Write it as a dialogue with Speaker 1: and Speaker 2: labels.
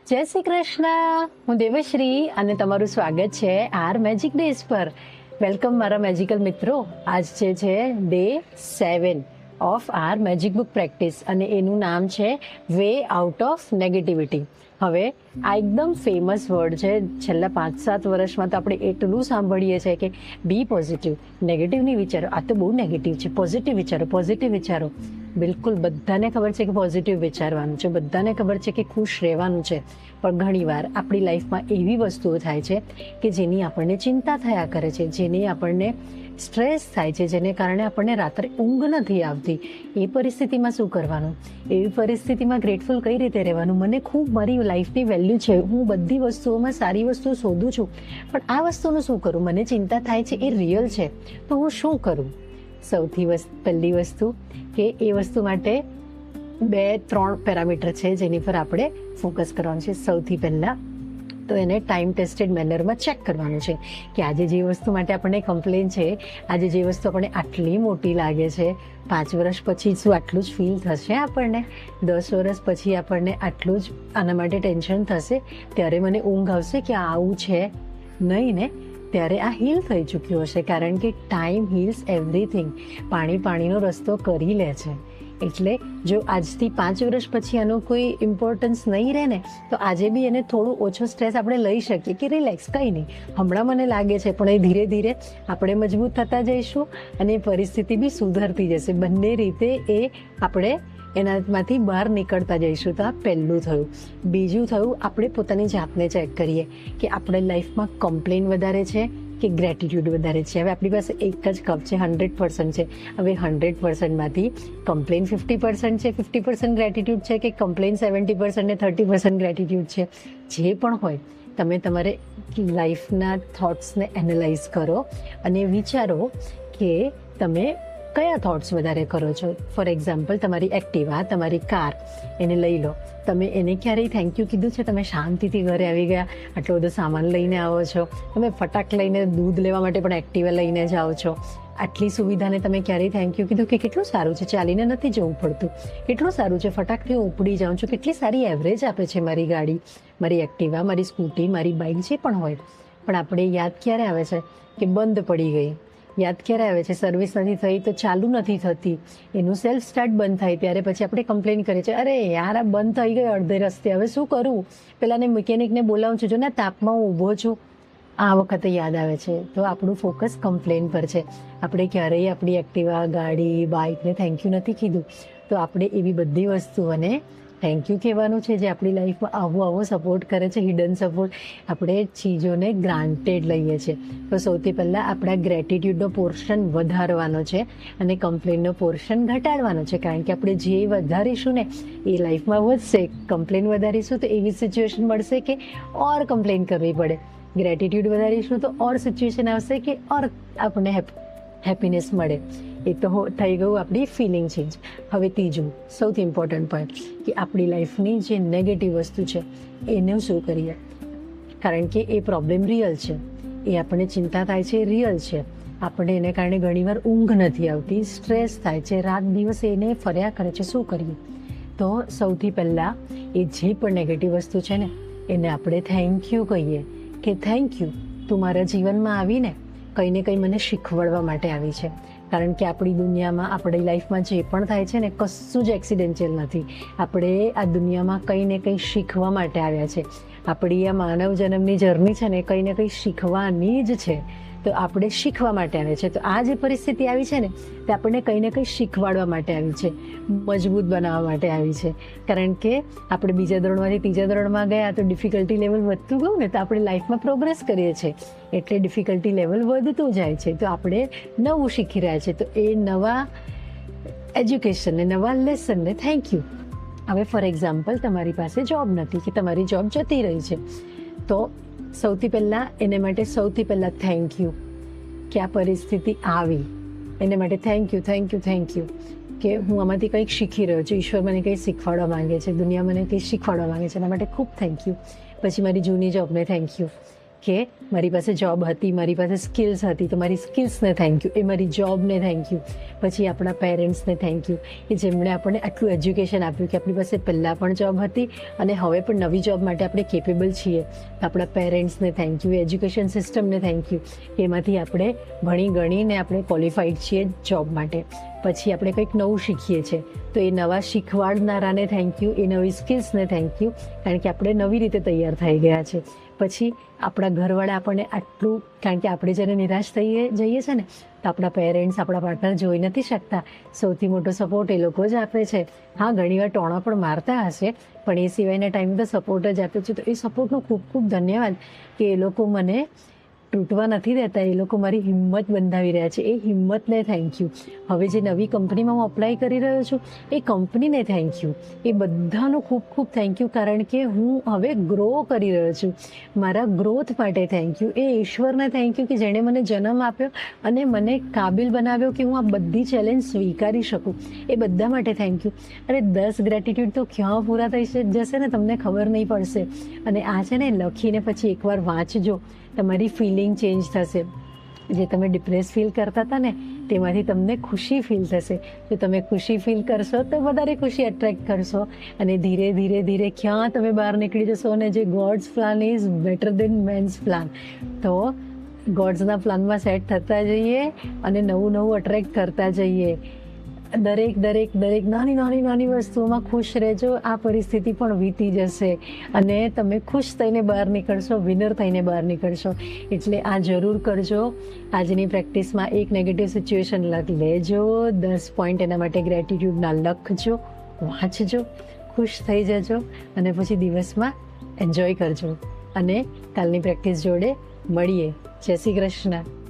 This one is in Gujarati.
Speaker 1: જય શ્રી કૃષ્ણ. હું દેવશ્રી અને તમારું સ્વાગત છે આર મેજિક ડેઝ પર. વેલકમ મારા મેજિકલ મિત્રો. આજ છે day 7 of our magic book practice અને એનું નામ છે વે આઉટ ઓફ નેગેટિવિટી. હવે આ એકદમ ફેમસ વર્ડ છે. છેલ્લા 5-7 વર્ષમાં તો આપણે એટલું સાંભળીએ છીએ કે બી પોઝિટિવ, નેગેટિવ નહીં વિચારો, આ તો બહુ નેગેટિવ છે, પોઝિટિવ વિચારો, પોઝિટિવ વિચારો. બિલકુલ બધાને ખબર છે કે પોઝિટિવ વિચારવાનું છે, બધાને ખબર છે કે ખુશ રહેવાનું છે, પણ ઘણીવાર આપણી લાઈફમાં એવી વસ્તુઓ થાય છે કે જેની આપણને ચિંતા થયા કરે છે, જેની આપણને સ્ટ્રેસ થાય છે, જેને કારણે આપણને રાત્રે ઊંઘ નથી આવતી. એ પરિસ્થિતિમાં શું કરવાનું? એવી પરિસ્થિતિમાં ગ્રેટફુલ કઈ રીતે રહેવાનું? મને ખૂબ મારી લાઈફની વેલ્યુ છે, હું બધી વસ્તુઓમાં સારી વસ્તુ શોધું છું, પણ આ વસ્તુનું શું કરું? મને ચિંતા થાય છે, એ રિયલ છે, તો હું શું કરું? સૌથી પહેલી વસ્તુ કે એ વસ્તુ માટે 2-3 પેરામીટર છે જેની પર આપણે ફોકસ કરવાનું છે. સૌથી પહેલાં તો એને ટાઈમ ટેસ્ટેડ મેનરમાં ચેક કરવાનું છે કે આજે જે વસ્તુ માટે આપણને કમ્પ્લેન છે, આજે જે વસ્તુ આપણને આટલી મોટી લાગે છે, 5 વર્ષ પછી શું આટલું જ ફીલ થશે આપણને? 10 વર્ષ પછી આપણને આટલું જ આના માટે ટેન્શન થશે? ત્યારે મને ઊંઘ આવશે કે આવું છે? નહીં ને. ત્યારે આ હીલ થઈ ચૂક્યું હશે, કારણ કે ટાઈમ હીલ્સ એવરીથિંગ. પાણીનો રસ્તો કરી લે છે. એટલે જો આજથી 5 વર્ષ પછી આનો કોઈ ઇમ્પોર્ટન્સ નહીં રહે ને, તો આજે બી એને થોડું ઓછો સ્ટ્રેસ આપણે લઈ શકીએ કે રિલેક્સ, કંઈ નહીં, હમણાં મને લાગે છે, પણ એ ધીરે ધીરે આપણે મજબૂત થતા જઈશું અને પરિસ્થિતિ બી સુધરતી જશે. બંને રીતે એ આપણે એનામાંથી બહાર નીકળતા જઈશું. તો આ પહેલું થયું. બીજું થયું, આપણે પોતાની જાતને ચેક કરીએ કે આપણે લાઈફમાં કમ્પ્લેન વધારે છે કે ગ્રેટિટ્યૂડ વધારે છે. હવે આપણી પાસે એક જ કપ છે, 100% છે. હવે 100%માંથી કમ્પ્લેન 50% છે, 50% ગ્રેટિટ્યૂડ છે, કે કમ્પ્લેન 70% ને 30% ગ્રેટિટ્યૂડ છે? જે પણ હોય, તમે તમારે લાઈફના થોટ્સને એનાલાઇઝ કરો અને વિચારો કે તમે કયા થોટ્સ વધારે કરો છો. ફોર એક્ઝામ્પલ, તમારી એક્ટિવા, તમારી કાર, એને લઈ લો. તમે એને ક્યારેય થેન્ક યુ કીધું છે? તમે શાંતિથી ઘરે આવી ગયા, આટલો બધો સામાન લઈને આવો છો, તમે ફટાક લઈને દૂધ લેવા માટે પણ એક્ટિવા લઈને જાઓ છો. આટલી સુવિધાને તમે ક્યારેય થેન્ક યુ કીધું કે કેટલું સારું છે, ચાલીને નથી જવું પડતું, કેટલું સારું છે, ફટાકથી હું ઉપડી જાઉં છું, કેટલી સારી એવરેજ આપે છે મારી ગાડી, મારી એક્ટિવા, મારી સ્કૂટી, મારી બાઇક, જે પણ હોય. પણ આપણે યાદ ક્યારે આવે છે કે બંધ પડી ગઈ? યાદ ક્યારે આવે છે સર્વિસ નથી થઈ, તો ચાલુ નથી થતી, એનું સેલ્ફ સ્ટાર્ટ બંધ થાય, ત્યારે પછી આપણે કમ્પ્લેન કરીએ છીએ, અરે યાર આ બંધ થઈ ગઈ અડધે રસ્તે, હવે શું કરું? પેલાને મિકેનિકને બોલાવું છું, જો ને તાપમાં હું ઊભો છું. આ વખતે યાદ આવે છે. તો આપણું ફોકસ કમ્પ્લેન પર છે. આપણે ક્યારેય આપણી એક્ટિવા, ગાડી, બાઇકને થેન્ક યુ નથી કીધું. તો આપણે એવી બધી વસ્તુઓને થેન્ક યુ કહેવાનું છે જે આપણી લાઈફમાં આવો સપોર્ટ કરે છે, હિડન સપોર્ટ. આપણે ચીજોને ગ્રાન્ટેડ લઈએ છીએ. તો સૌથી પહેલાં આપણા ગ્રેટિટ્યૂડનો પોર્શન વધારવાનો છે અને કમ્પ્લેનનો પોર્શન ઘટાડવાનો છે, કારણ કે આપણે જે વધારીશું ને એ લાઈફમાં વધશે. કમ્પ્લેન વધારીશું તો એવી સિચ્યુએશન મળશે કે ઓર કમ્પ્લેન કરવી પડે. ગ્રેટિટ્યૂડ વધારીશું તો ઓર સિચ્યુએશન આવશે કે ઓર આપણને હેપીનેસ મળે. એ તો થઈ ગયું આપણી ફિલિંગ ચેન્જ. હવે ત્રીજું સૌથી ઇમ્પોર્ટન્ટ પોઈન્ટ કે આપણી લાઈફની જે નેગેટિવ વસ્તુ છે એને શું કરીએ? કારણ કે એ પ્રોબ્લેમ રિયલ છે, એ આપણને ચિંતા થાય છે, રિયલ છે. આપણે એને કારણે ઘણીવાર ઊંઘ નથી આવતી, સ્ટ્રેસ થાય છે, રાત દિવસ એને ફર્યા કરે છે. શું કરીએ? તો સૌથી પહેલાં એ જે પણ નેગેટિવ વસ્તુ છે ને એને આપણે થેન્ક યુ કહીએ કે થેન્ક યુ, તું મારા જીવનમાં આવીને કંઈ ને કંઈ મને શીખવાડવા માટે આવી છે. કારણ કે આપણી દુનિયામાં, આપણી લાઈફમાં જે પણ થાય છે ને કશું જ એક્સિડેન્શિયલ નથી. આપણે આ દુનિયામાં કંઈ ને કંઈ શીખવા માટે આવ્યા છે. આપણી આ માનવ જન્મની જર્ની છે ને કંઈ ને કંઈ શીખવાની જ છે. તો આપણે શીખવા માટે આવે છે. તો આ જે પરિસ્થિતિ આવી છે ને તે આપણને કંઈ ને કંઈ શીખવાડવા માટે આવી છે, મજબૂત બનાવવા માટે આવી છે. કારણ કે આપણે બીજા ધોરણમાંથી ત્રીજા ધોરણમાં ગયા તો ડિફિકલ્ટી લેવલ વધતું ગયું ને, તો આપણે લાઈફમાં પ્રોગ્રેસ કરીએ છીએ, એટલે ડિફિકલ્ટી લેવલ વધતું જાય છે. તો આપણે નવું શીખી રહ્યા છીએ. તો એ નવા એજ્યુકેશનને, નવા લેસનને થેન્ક યુ. હવે ફોર એક્ઝામ્પલ, તમારી પાસે જોબ નથી કે તમારી જોબ જતી રહી છે, તો સૌથી પહેલાં એને માટે સૌથી પહેલાં થેન્ક યુ કે આ પરિસ્થિતિ આવી, એને માટે thank you, thank you, thank you કે હું આમાંથી કંઈક શીખી રહ્યો છું, ઈશ્વર મને કંઈક શીખવાડવા માંગે છે, દુનિયા મને કંઈક શીખવાડવા માંગે છે, એના માટે ખૂબ થેન્ક યુ. પછી મારી જૂની જોબને થેન્ક યુ કે મારી પાસે જોબ હતી, મારી પાસે સ્કિલ્સ હતી, તો મારી સ્કિલ્સને થેન્ક યુ, એ મારી જોબને થેન્ક યુ. પછી આપણા પેરેન્ટ્સને થેન્ક યુ કે જેમણે આપણને આટલું એજ્યુકેશન આપ્યું કે આપણી પાસે પહેલાં પણ જોબ હતી અને હવે પણ નવી જોબ માટે આપણે કેપેબલ છીએ. આપણા પેરેન્ટ્સને થેન્ક યુ, એજ્યુકેશન સિસ્ટમને થેન્ક યુ, એમાંથી આપણે ભણી ગણીને આપણે ક્વોલિફાઈડ છીએ જોબ માટે. પછી આપણે કંઈક નવું શીખીએ છીએ તો એ નવા શીખવાડનારાને થેન્ક યુ, એ નવી સ્કિલ્સને થેન્ક યુ, કારણ કે આપણે નવી રીતે તૈયાર થઈ ગયા છે. પછી આપણા ઘરવાળા આપણને આટલું, કારણ કે આપણે જ્યારે નિરાશ થઈ જઈએ છીએ ને તો આપણા પેરેન્ટ્સ, આપણા પાર્ટનર જોઈ નથી શકતા, સૌથી મોટો સપોર્ટ એ લોકો જ આપે છે. હા, ઘણીવાર ટોણા પણ મારતા હશે, પણ એ સિવાયના ટાઈમે તો સપોર્ટ જ આપે છે. તો એ સપોર્ટનો ખૂબ ખૂબ ધન્યવાદ કે એ લોકો મને તૂટવા નથી દેતા, એ લોકો મારી હિંમત બંધાવી રહ્યા છે. એ હિંમતને થેન્ક યુ. હવે જે નવી કંપનીમાં હું અપ્લાય કરી રહ્યો છું એ કંપનીને થેન્ક યુ. એ બધાનો ખૂબ ખૂબ થેન્ક યુ, કારણ કે હું હવે ગ્રો કરી રહ્યો છું. મારા ગ્રોથ માટે થેન્ક યુ. એ ઈશ્વરને થેન્ક યુ કે જેણે મને જન્મ આપ્યો અને મને કાબિલ બનાવ્યો કે હું આ બધી ચેલેન્જ સ્વીકારી શકું. એ બધા માટે થેન્ક યુ. અરે 10 ગ્રેટિટ્યૂડ તો ક્યાં પૂરા થઈ જશે ને તમને ખબર નહીં પડશે. અને આ છે ને લખીને પછી એકવાર વાંચજો, તમારી ફિલિંગ ચેન્જ થશે. જે તમે ડિપ્રેસ ફીલ કરતા હતા ને તેમાંથી તમને ખુશી ફીલ થશે. જો તમે ખુશી ફીલ કરશો તો વધારે ખુશી એટ્રેક્ટ કરશો અને ધીરે ધીરે ધીરે ક્યાં તમે બહાર નીકળી જશો. અને જે God's plan is better than man's plan. તો ગોડ્સના પ્લાનમાં સેટ થતા જઈએ અને નવું નવું અટ્રેક્ટ કરતા જઈએ. દરેક દરેક દરેક નાની નાની નાની વસ્તુઓમાં ખુશ રહેજો. આ પરિસ્થિતિ પણ વીતી જશે અને તમે ખુશ થઈને બહાર નીકળશો, વિનર થઈને બહાર નીકળશો. એટલે આ જરૂર કરજો. આજની પ્રેક્ટિસમાં એક નેગેટિવ સિચ્યુએશન લેજો, 10 પોઈન્ટ એના માટે ગ્રેટિટ્યૂડના લખજો, વાંચજો, ખુશ થઈ જજો અને પછી દિવસમાં એન્જોય કરજો. અને કાલની પ્રેક્ટિસ જોડે મળીએ. જય શ્રી કૃષ્ણ.